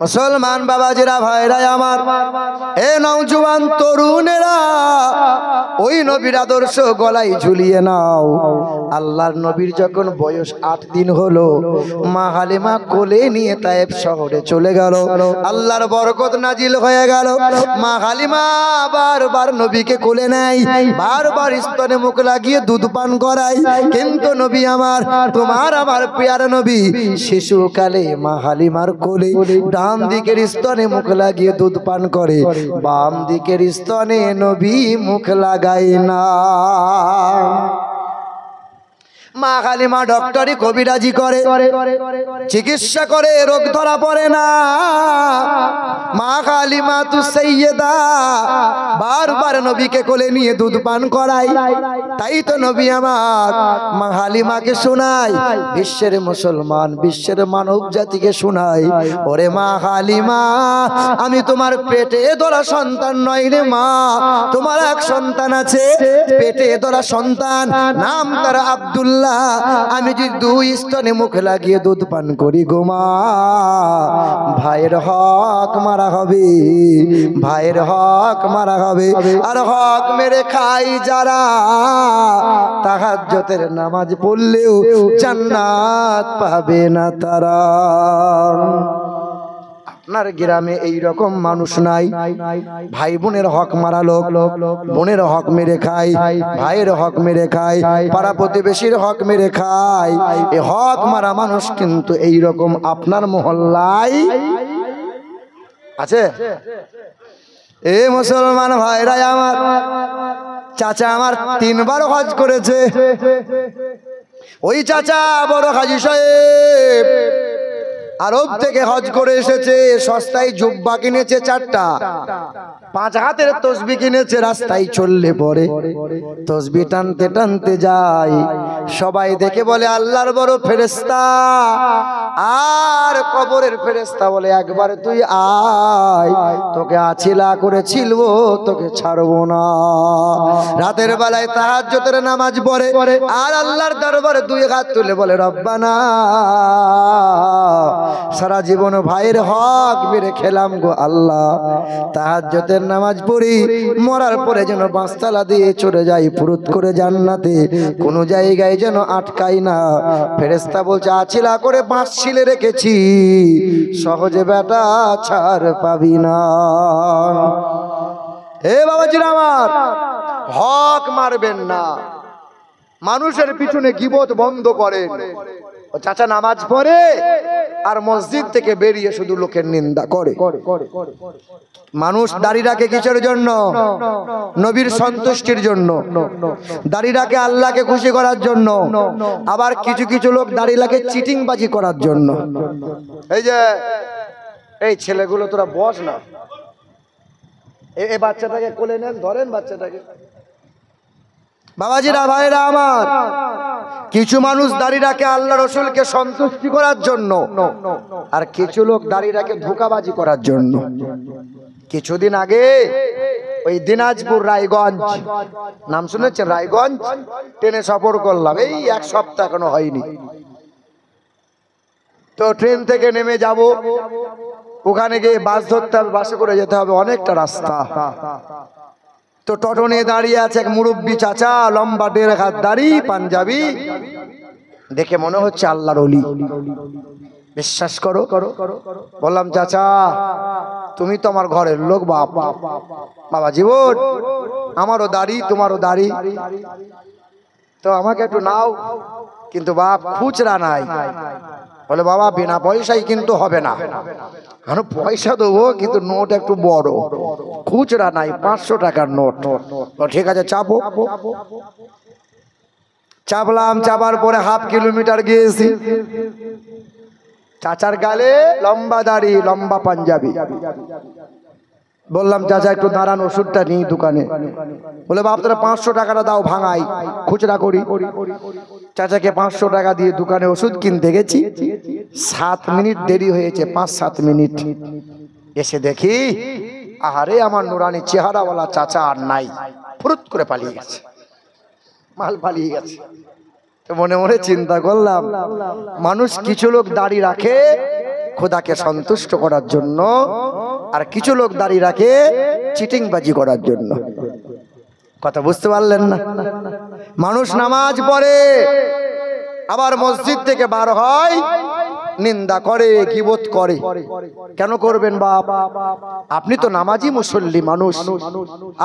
A: মুসলমান বাবাজিরা, ভাইরা আমার, এ নওজোয়ান তরুণেরা, ওই নবীর আদর্শ গলায় ঝুলিয়ে নাও। আল্লাহর নবীর যখন বয়স 8 দিন হলো, মা হালিমা কোলে নিয়ে তায়েব শহরে চলে গেল। আল্লাহর বরকত নাজিল হয়ে গেল। মা হালিমা বারবার নবীকে কোলে নেয়, বারবার স্তনে মুখ লাগিয়ে দুধ পান করায়। কিন্তু নবী আমার, তোমার আমার প্রিয়ার নবী শিশুকালে মা হালিমার কোলে ডান দিকের স্তনে মুখ লাগিয়ে দুধ পান করে, বাম দিকের স্তনে নবী মুখ লাগায় না। মা হালিমা ডক্টরি কবিরাজি করে, চিকিৎসা করে, রোগ ধরা পড়ে না। মা হালিমা তু সাইয়্যিদা বারবার নবীকে কোলে নিয়ে দুধ পান করায়। তাই তো নবী আমার মা হালিমাকে শোনায়, বিশ্বের মুসলমান, বিশ্বের মানব জাতিকে শোনায়, ওরে মা হালিমা, আমি তোমার পেটে ধরা সন্তান নই রে মা, তোমার এক সন্তান আছে, পেটে ধরা সন্তান, নাম তার আব্দুল্লাহ। আমি যদি 2 স্তনে মুখ লাগিয়ে দুধ পান করি গো মা, ভাইয়ের হক মারা হবে, ভাইয়ের হক মারা হবে। আর হক মেরে খাই যারা, তাহাজ্জুদের নামাজ পড়লেও জান্নাত পাবে না তারা। আপনার গ্রামে এই রকম মানুষ নাই? ভাই বোনের হক মারা লোক, বোনের হক মেরে খায়, ভাইয়ের হক মেরে খায়, পাড়া প্রতিবেশীর হক মেরে খায়। এই হক মারা মানুষ কিন্তু এই রকম আপনার মহল্লায় আছে? এ মুসলমান ভাইরা আমার, চাচা আমার 3 বার হজ করেছে। ওই চাচা বড় হাজী সাহেব, আরব থেকে হজ করে এসেছে। সস্তায় জুব্বা কিনেছে 4টা, 5 হাতের তসবি কিনেছে। রাস্তায় চললে পরে তসবি টানতে টানতে যায়, সবাই দেখে বলে আল্লাহর বড় ফেরেশতা। আর কবরের ফেরেশতা বলে একবার তুই আয়, তোকে আছিলা করে ছিলবো, তোকে ছাড়বো না। রাতের বেলায় তাহাজ্জুদের নামাজ পড়ে আর আল্লাহর দরবারে 2 হাত তুলে বলে রব্বানা সারা জীবন ভাইয়ের হক মেরে খেলাম গো আল্লাহ। তাহাজ্জুদের নামাজ পড়ি, মরার পরে যেন বাঁশতলা দিয়ে চলে যাই ফুরুত করে জান্নাতে, কোনো জায়গায় যেন আটকাই না। ফেরেশতা বলছে আছিলা করে বাঁশ ছিলে রেখেছি, সহজে বেটা ছাড় পাবি না। এ বাবাজিরা আমার, হক মারবেন না, মানুষের পিছনে গীবত বন্ধ করেন। ও চাচা নামাজ পড়ে আর মসজিদ থেকে বেরিয়ে শুধু লোকের নিন্দা করে। মানুষ দাড়ি রাখে কিসের জন্য? নবীর সন্তুষ্টির জন্য। দাড়ি রাখে আল্লাহকে খুশি করার জন্য। আবার কিছু কিছু লোক দাড়ি রাখে চিটিংবাজি করার জন্য। এই যে এই ছেলেগুলো তোরা বস না, এই বাচ্চাটাকে কোলে নেন, ধরেন বাচ্চাটাকে। বাবাজিরা ভাইরা আমার, কিছু মানুষ দাড়ি রাখে আল্লাহ রসুলকে সন্তুষ্টি করার জন্য, আর কিছু লোক দাড়ি রাখে ধোঁকাবাজি করার জন্য। কিছুদিন আগে ওই দিনাজপুর রায়গঞ্জ, নাম শুনেছেন? রায়গঞ্জ ট্রেনে সফর করলাম, এই এক সপ্তাহ এখনো হয়নি। তো ট্রেন থেকে নেমে যাব, ওখানে গিয়ে বাস ধরতে হবে, বাসে করে যেতে হবে, অনেকটা রাস্তা। তো টোটো নিয়ে দাঁড়িয়ে আছে এক মুরব্বী চাচা, লম্বা 1.5 হাত দাড়ি, পাঞ্জাবি, দেখে মনে হচ্ছে আল্লাহর ওলি। বিশ্বাস করো, বললাম চাচা তুমি তো আমার ঘরের লোক, বাপ বাবা জীবন, আমারও দাড়ি তোমারও দাড়ি, তো আমাকে একটু নাও। কিন্তু বাপ খুচরা নাই। বলে বাবা বিনা পয়সায় কিন্তু হবে না। আমি পয়সা দেবো কিন্তু নোট একটু বড়, খুচরা নাই, 500 টাকার নোট। ঠিক আছে চাপো। চাপলাম, চাপার পরে হাফ কিলোমিটার গিয়েছি। চাচার গালে লম্বা দাড়ি, লম্বা পাঞ্জাবি। বললাম চাচা একটু দাঁড়ান, ওষুধটা নিই দোকানে। বলে বাপ তোরা 500 টাকাটা দাও, ভাঙাই খুচরা করি। চাচাকে 500 টাকা দিয়ে দোকানে ওষুধ কিনতে গেছি। 7 মিনিট দেরি হয়েছে, 5-7 মিনিট। এসে দেখি আহারে আমার নুরানি চেহারাওয়ালা চাচা আর নাই, ফুরুত করে পালিয়ে গেছে, মাল পালিয়ে গেছে। তো মনে মনে চিন্তা করলাম, মানুষ কিছু লোক দাড়ি রাখে খোদাকে সন্তুষ্ট করার জন্য, আর কিছু লোক দাড়ি রাখে চিটিংবাজি করার জন্য। কথা বুঝতে পারলেন না? মানুষ নামাজ পড়ে, আবার মসজিদ থেকে বার হয়, নিন্দা করে, গীবত করে। কেন করবেন বাপ? আপনি তো নামাজি মুসল্লি মানুষ,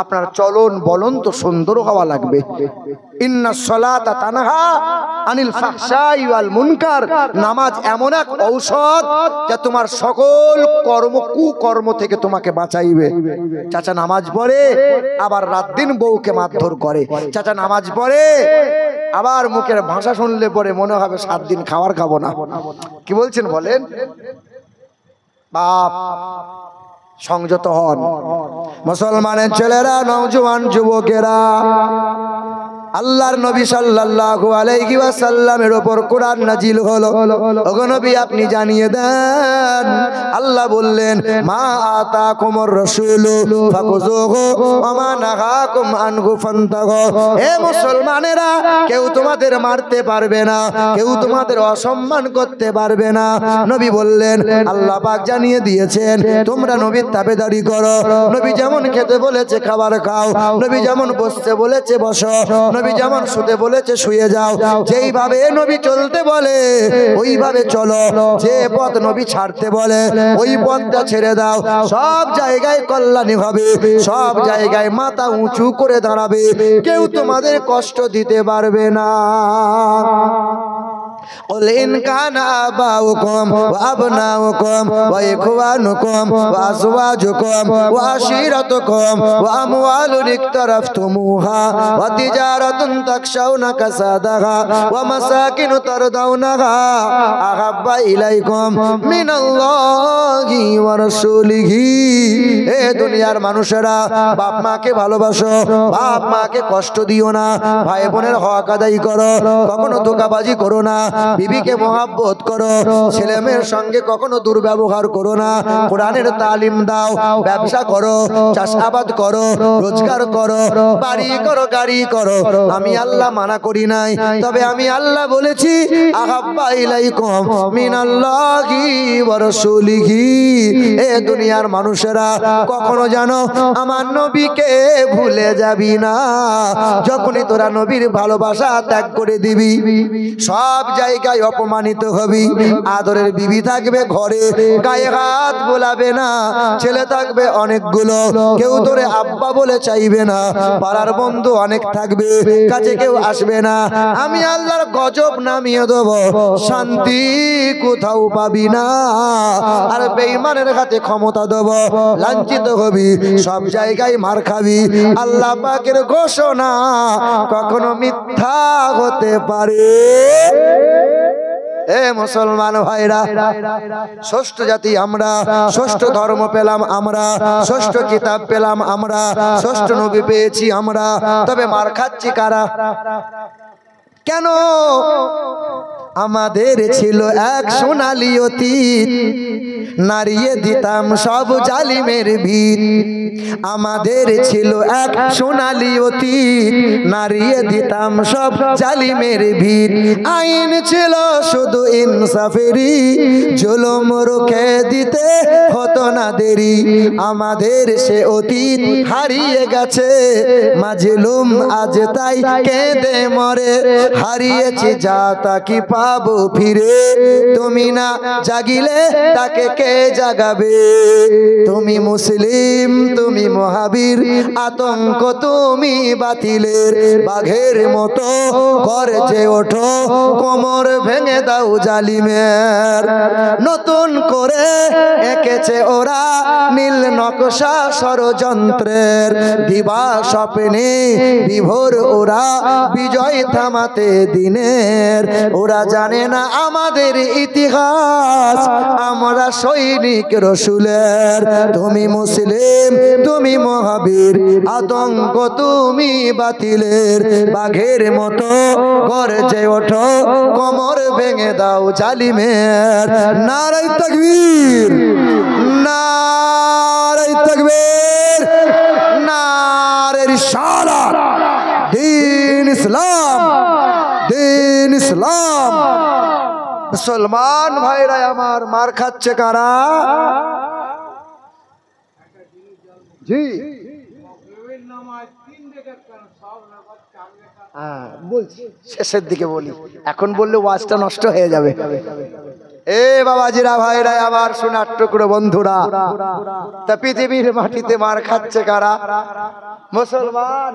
A: আপনার চলন বলন তো সুন্দর হওয়া লাগবে। ইন্নাস সালাতা তানহা আনিল ফাহশাই ওয়াল মুনকার, নামাজ এমন এক ঔষধ যা তোমার সকল কুকর্ম থেকে তোমাকে বাঁচাইবে। চাচা নামাজ পড়ে, আবার রাত দিন বউকে মারধর করে। চাচা নামাজ পড়ে, আবার মুখের ভাষা শুনলে পরে মনে হবে 7 দিন খাবার খাবো না। কি বলছেন বলেন? বাপ সংযত হন। মুসলমানের ছেলেরা, নওজোয়ান যুবকেরা, আল্লাহর নবী সাল্লাল্লাহু আলাইহি ওয়াসাল্লামের উপর কোরআন নাজিল হলো। ওগো নবী আপনি জানিয়ে দেন, আল্লাহ বললেন মা আতাকুমুর রাসূলু ফাকুযুহু ওয়া মা নাহাকুম আনহু ফান্তাহু। হে মুসলমানেরা, কেউ তোমাদের মারতে পারবে না, কেউ তোমাদের অসম্মান করতে পারবে না। নবী বললেন আল্লাহ পাক জানিয়ে দিয়েছেন তোমরা নবীর তাবেদারি করো। নবী যেমন খেতে বলেছে খাবার খাও, নবী যেমন বসতে বলেছে বসো, নবী যেমন শুতে বলেছে শুয়ে যাও। যেইভাবে নবী চলতে বলে ওইভাবে চলো, যে পথ নবী ছাড়তে বলে ওই পথটা ছেড়ে দাও। সব জায়গায় কল্যাণী হবে, সব জায়গায় মাথা উঁচু করে দাঁড়াবে, কেউ তোমাদের কষ্ট দিতে পারবে না। قل إن كان آباؤكم وأبناؤكم وإخوانكم وأزواجكم وعشيرتكم وأموال اقترفتموها وتجارة تخشون كسادها ومساكن ترضونها أحب إليكم من الله ورسوله। এ দুনিয়ার মানুষেরা, বাপ মাকে ভালোবাসো, বাপ মাকে কষ্ট দিও না, ভাই বোনের হক আদায় করো, কখনো ধোঁকাবাজি করো না, বিবিকে মহব্বত করো, ছেলে মেয়ের সঙ্গে কখনো দুর্ব্যবহার করো না, কোরআনের তালিম দাও, ব্যবসা করো, চাষাবাদ করো, রোজগার করো, বাড়ি করো, গাড়ি করো, আমি আল্লাহ মানা করি নাই। তবে আমি আল্লাহ বলেছি আহাব্বা ইলাইকুম মিনাল্লাহি ওয়া রাসূলিহি। এ দুনিয়ার মানুষেরা কখনো জানো আমার নবীকে ভুলে যাবি না। যখনই তোরা নবীর ভালোবাসা ত্যাগ করে দিবি, সব জায়গায় অপমানিত হবি। আদরের বিবি থাকবে ঘরে, গায়ে হাত বোলাবে না, ছেলে থাকবে অনেকগুলো, কেউ তোরে আব্বা বলে চাইবে না, পাড়ার বন্ধু অনেক থাকবে, কাছে কেউ আসবে না। আমি আল্লাহর গজব নামিয়ে দেব, শান্তি কোথাও পাবি না। আর বেঈমানের হাতে ক্ষমতা দেব, লাঞ্ছিত হবি, সব জায়গায় মার খাবি। আল্লাহ পাকের ঘোষণা কখনো মিথ্যা হতে পারে? এ মুসলমান ভাইরা, ষষ্ঠ জাতি আমরা, ষষ্ঠ ধর্ম পেলাম আমরা, ষষ্ঠ কিতাব পেলাম আমরা, ষষ্ঠ নবী পেয়েছি আমরা, তবে মার খাচ্ছি কারা? কেন? আমাদের ছিল এক সোনালী অতীত, নাড়িয়ে দিতাম সব জালিমের ভিত। আমাদের ছিল এক সোনালী অতীত, নাড়িয়ে দিতাম সব জালিমের ভিত। আইন ছিল শুধু ইনসাফেরই, জুলুম রুখে দিতে হতো না দেরি। আমাদের সে অতীত হারিয়ে গেছে, মাজলুম আজ তাই কেঁদে মরে। হারিয়েছি যা তা কি পাবো ফিরে, তুমি না জাগিলে তাকে কে জাগাবে? তুমি মুসলিম, তুমি মহাবীর, আতঙ্ক তুমি বাতিলের। বাঘের মতো গর্জে ওঠো, কোমর ভেঙে দাও জালিমের। নতুন করে এঁকেছে ওরা নীল নকশা ষড়যন্ত্রের, দিবা স্বপ্নে বিভোর ওরা বিজয় থামাতে দিনের। ওরা জানে না আমাদের ইতিহাস, আমরা সৈনিক রসুলের। তুমি মুসলিম, তুমি মহাবীর, আতঙ্ক তুমি বাতিলের। বাঘের মতো গর্জে ওঠো, কোমর ভেঙে দাও জালিমের। নারায়ে তাকবীর, নারায়ে তাকবীর, নারে রিসালাত। দ্বীন ইসলাম, দ্বীন ইসলাম। মুসলমান ভাইরা আমার, মার খাচ্ছে কারা? জি বলছি, শেষের দিকে বলি, এখন বললে ওয়াজটা নষ্ট হয়ে যাবে। এ বাবাজিরা, ভাইরা আমার, সোনার টুকরো বন্ধুরা, তা পৃথিবীর মাটিতে মার খাচ্ছে কারা? মুসলমান।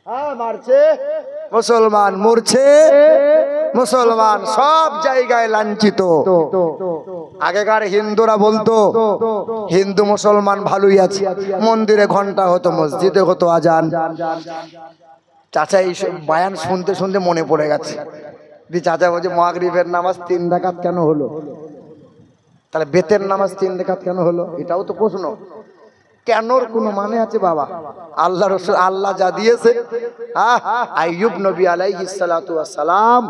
A: হ্যাঁ, মারছে মুসলমান, মরছে মুসলমান, সব জায়গায় লাঞ্ছিত। আগেকার হিন্দুরা বলতো হিন্দু মুসলমান ভালোই আছে, মন্দিরে ঘন্টা হতো, মসজিদে হতো আজান। চাচা এই বায়ান শুনতে শুনতে মনে পড়ে গেছে। চাচা বলছে মাগরিবের নামাজ 3 রাকাত কেন হলো? তাহলে বেতের নামাজ 3 রাকাত কেন হলো? এটাও তো প্রশ্ন। কেনর কোনো মানে আছে বাবা? আল্লাহ রসুল, আল্লাহ যা দিয়েছে। আইয়ুব নবী আলাইহিস সালাতু ওয়াস সালাম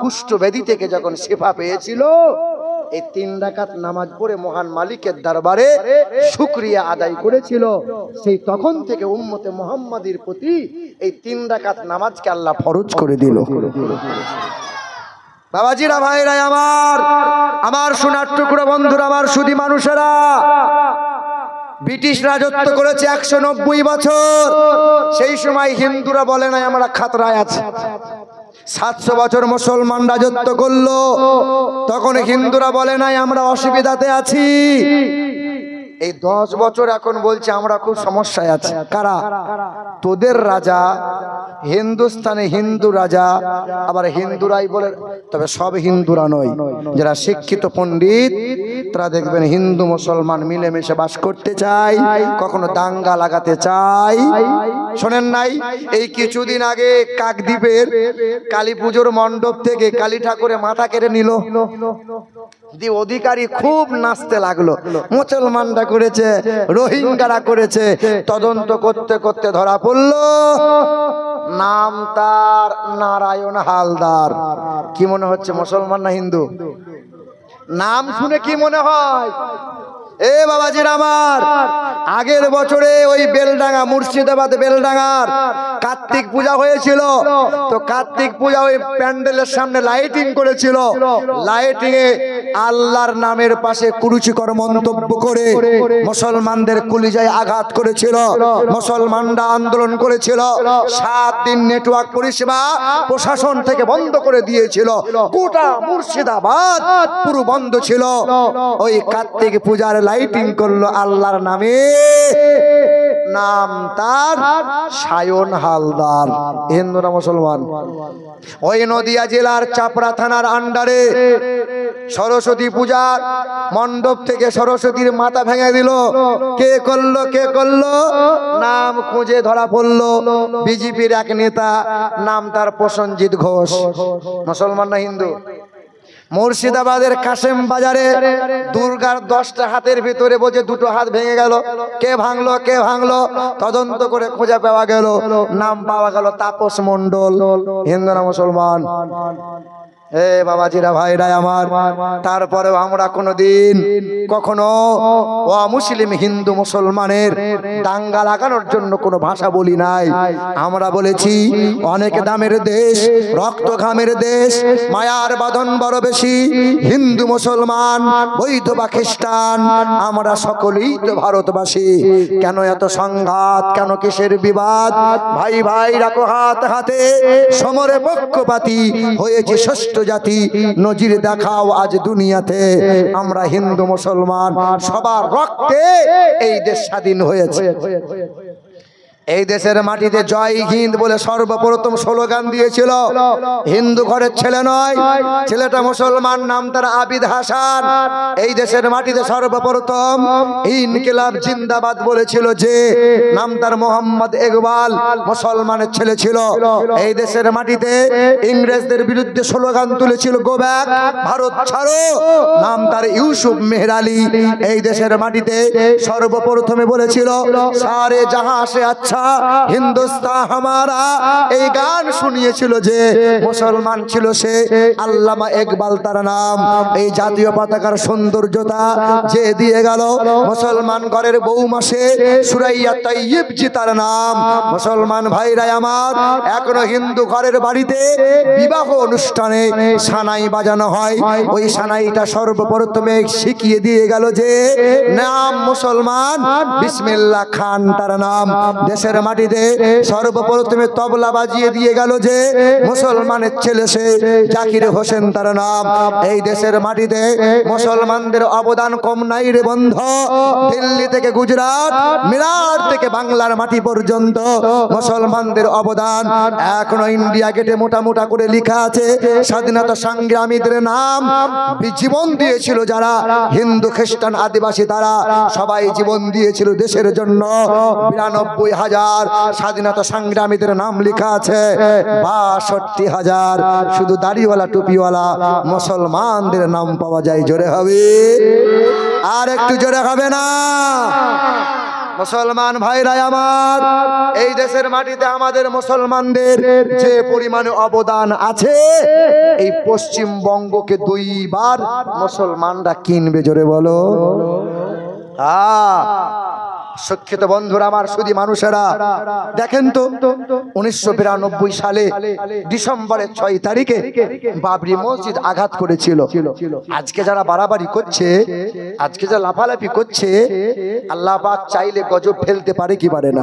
A: কুষ্ঠ ব্যাধি থেকে যখন শিফা পেয়েছিল, এই 3 রাকাত নামাজ পড়ে মহান মালিকের দরবারে শুকরিয়া আদায় করেছিল। সেই তখন থেকে উম্মতে মুহাম্মাদির প্রতি এই 3 রাকাত নামাজকে আল্লাহ ফরজ করে দিল। বাবাজিরা, ভাইরা আমার, আমার সোনার টুকরো বন্ধুরা, আমার সুধী মানুষেরা, ব্রিটিশ রাজত্ব করেছে 190 বছর। সেই সময় হিন্দুরা বলে নাই আমরা খাতরায় আছি। 700 বছর মুসলমান রাজত্ব করলো, তখন হিন্দুরা বলে নাই আমরা অসুবিধাতে আছি। এই 10 বছর এখন বলছে আমরা খুব সমস্যায় আছি। কারা? তোদের রাজা, হিন্দুস্তানে হিন্দু রাজা, আবার হিন্দুরাই বলে। তবে সব হিন্দুরা নয়, যারা শিক্ষিত পণ্ডিত তারা দেখবেন হিন্দু মুসলমান মিলেমিশে বাস করতে চায়, কখনো দাঙ্গা লাগাতে চায়। শোনেন নাই, এই কিছুদিন আগে কাকদ্বীপের কালী পুজোর মণ্ডপ থেকে কালী ঠাকুরের মাথা কেড়ে নিল। অধিকারী খুব নাচতে লাগলো। মুসলমানরা করেছে, রোহিঙ্গারা করেছে। তদন্ত করতে করতে ধরা পড়লো নাম তার নারায়ণ হালদার। কি মনে হচ্ছে মুসলমান না হিন্দু? নাম শুনে কি মনে হয়? এ বাবাজির আমার, আগের বছরে ওই বেলডাঙ্গা, মুর্শিদাবাদ বেলডাঙ্গার কার্তিক পূজা হয়েছিল। তো কার্তিক পূজা ওই প্যান্ডেলের সামনে লাইটিং করেছিল। লাইটিং এ আল্লাহর নামের পাশে কুরুচিকর মন্তব্য করে মুসলমানদের কলিজায় আঘাত করেছিল। মুসলমানরা আন্দোলন করেছিল। 7 দিন নেটওয়ার্ক পরিষেবা প্রশাসন থেকে বন্ধ করে দিয়েছিল। গোটা মুর্শিদাবাদ পুরো বন্ধ ছিল। ওই কার্তিক পূজার লাইটিং করলো আল্লাহর নামে। নাম তার সায়ন হালদার। হিন্দু না মুসলমান? ওই নদিয়া জেলার চাপড়া থানার আন্ডারে সরস্বতী পূজার মণ্ডপ থেকে সরস্বতীর মাথা ভেঙে দিল। কে করলো? কে করলো? নাম খুঁজে ধরা পড়লো বিজেপির এক নেতা, নাম তার প্রসেনজিৎ ঘোষ। মুসলমান না হিন্দু? মুর্শিদাবাদের কাশেম বাজারে দুর্গার 10টা হাতের ভিতরে বলছে 2টো হাত ভেঙে গেল। কে ভাঙলো? কে ভাঙলো? তদন্ত করে খুঁজে পাওয়া গেল, নাম পাওয়া গেল তাপস মণ্ডল। হিন্দু না মুসলমান? এ বাবাজিরা, ভাইরা আমার, তারপরেও আমরা কোনোদিন কখনো অমুসলিম হিন্দু মুসলমানের দাঙ্গা লাগানোর জন্য কোনো ভাষা বলি নাই। আমরা বলেছি অনেক দামের দেশ, রক্ত ঘামের দেশ, মায়ার বাঁধন বড় বেশি। হিন্দু মুসলমান, বৌদ্ধ বা খ্রিস্টান, আমরা সকলেই তো ভারতবাসী। কেন এত সংঘাত? কেন কিসের বিবাদ? ভাই ভাই রাখো হাত হাতে, সমরে পক্ষপাতী হয়েছে ষষ্ঠ জাতি। নজির দেখাও আজ দুনিয়াতে। আমরা হিন্দু মুসলমান সবার রক্তে এই দেশ স্বাধীন হয়েছে। এই দেশের মাটিতে জয় হিন্দ বলে সর্বপ্রথম স্লোগান দিয়েছিল হিন্দু ঘরের ছেলে নয়, ছেলেটা মুসলমান, নাম তার আবিদ হাসান। এই দেশের মাটিতে সর্বপ্রথম ইনকিলাব জিন্দাবাদ বলেছিল যে, নাম তার মোহাম্মদ ইকবাল, মুসলমানের ছেলে ছিল। এই দেশের মাটিতে ইংরেজদের বিরুদ্ধে স্লোগান তুলেছিল গো ব্যাক, ভারত ছাড়ো, নাম তার ইউসুফ মেহরালি। এই দেশের মাটিতে সর্বপ্রথমে বলেছিল সারে জাহাঁ সে আচ্ছা হিন্দুস্তান হামারা। এই গান শুনিয়েছিল যে মুসলমান ছিল সে, আল্লামা ইকবাল তার নাম। এই জাতীয় পতাকার সৌন্দর্যতা যে দিয়ে গেল মুসলমান ঘরের বৌমা সে, সুরাইয়া তাইয়িব জি তার নাম। মুসলমান ভাইরা আমার, এখনো হিন্দু ঘরের বাড়িতে বিবাহ অনুষ্ঠানে সানাই বাজানো হয়। ওই সানাইটা সর্বপ্রথমে শিখিয়ে দিয়ে গেল যে নাম মুসলমান, বিসমিল্লাহ খান তার নাম। দেশের মাটিতে সর্বপ্রথমে তবলা বাজিয়ে দিয়ে গেল যে মুসলমানের ছেলে সে, জাকির হোসেন তার নাম। এই দেশের মাটিতে মুসলমানদের অবদান কম নাই রে বন্ধ। দিল্লি থেকে গুজরাট, মিরাট থেকে বাংলার মাটি পর্যন্ত মুসলমানদের অবদান এখনো ইন্ডিয়া গেটে মোটা মোটা করে লেখা আছে। স্বাধীনতা সংগ্রামীদের নাম, জীবন দিয়েছিল যারা, হিন্দু খ্রিস্টান আদিবাসী তারা সবাই জীবন দিয়েছিল দেশের জন্য। 92,000 স্বাধীনতা সংগ্রামীদের নাম লেখা আছে। 62,000 শুধু দাড়িওয়ালা টুপিওয়ালা মুসলমানদের নাম পাওয়া যায়। জোরে হবে? আর একটু জোরে হবে না? মুসলমান ভাইরা আমার, এই দেশের মাটিতে আমাদের মুসলমানদের যে পরিমাণে অবদান আছে, এই পশ্চিমবঙ্গকে 2 বার মুসলমানরা কিনবে। জোরে বলো। শিক্ষিত বন্ধুরা আমার, শুধু মানুষেরা দেখেন তো, 1992 সালে ডিসেম্বরের 6 তারিখে বাবরি মসজিদ আঘাত করেছিল। আজকে যারা বাড়াবাড়ি করছে, আজকে যারা লাফালাফি করছে, আল্লাহ পাক চাইলে গজব ফেলতে পারে কি পারে না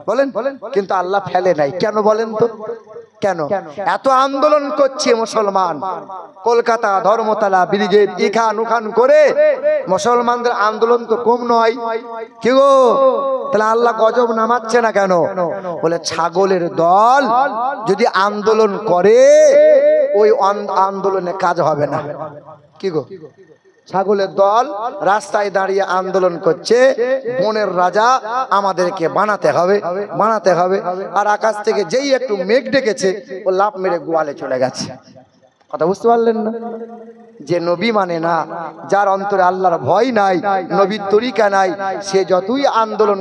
A: বলেন? কিন্তু আল্লাহ ফেলে নাই। কেন বলেন তো? কেন এত আন্দোলন করছে মুসলমান? কলকাতা, ধর্মতলা, ব্রিগেড, ইখান উখান করে মুসলমানদের আন্দোলন তো কম নয়। কি গো, তাহলে আল্লাহ গজব নামাচ্ছে না কেন? বলে ছাগলের দল যদি আন্দোলন করে, ওই আন্দোলনে কাজ হবে না। কি গো, ছাগলের দল রাস্তায় দাঁড়িয়ে আন্দোলন করছে, বনের রাজা আমাদেরকে বানাতে হবে, বানাতে হবে। আর আকাশ থেকে যেই একটু মেঘ ডেকেছে, ও লাফ মেরে গোয়ালে চলে গেছে। কথা বুঝতে পারলেন না? যে নবী মানে না, যার অন্তরে আল্লাহর ভয় নাই, নবীর তরিকা নাই, সে যতই আন্দোলন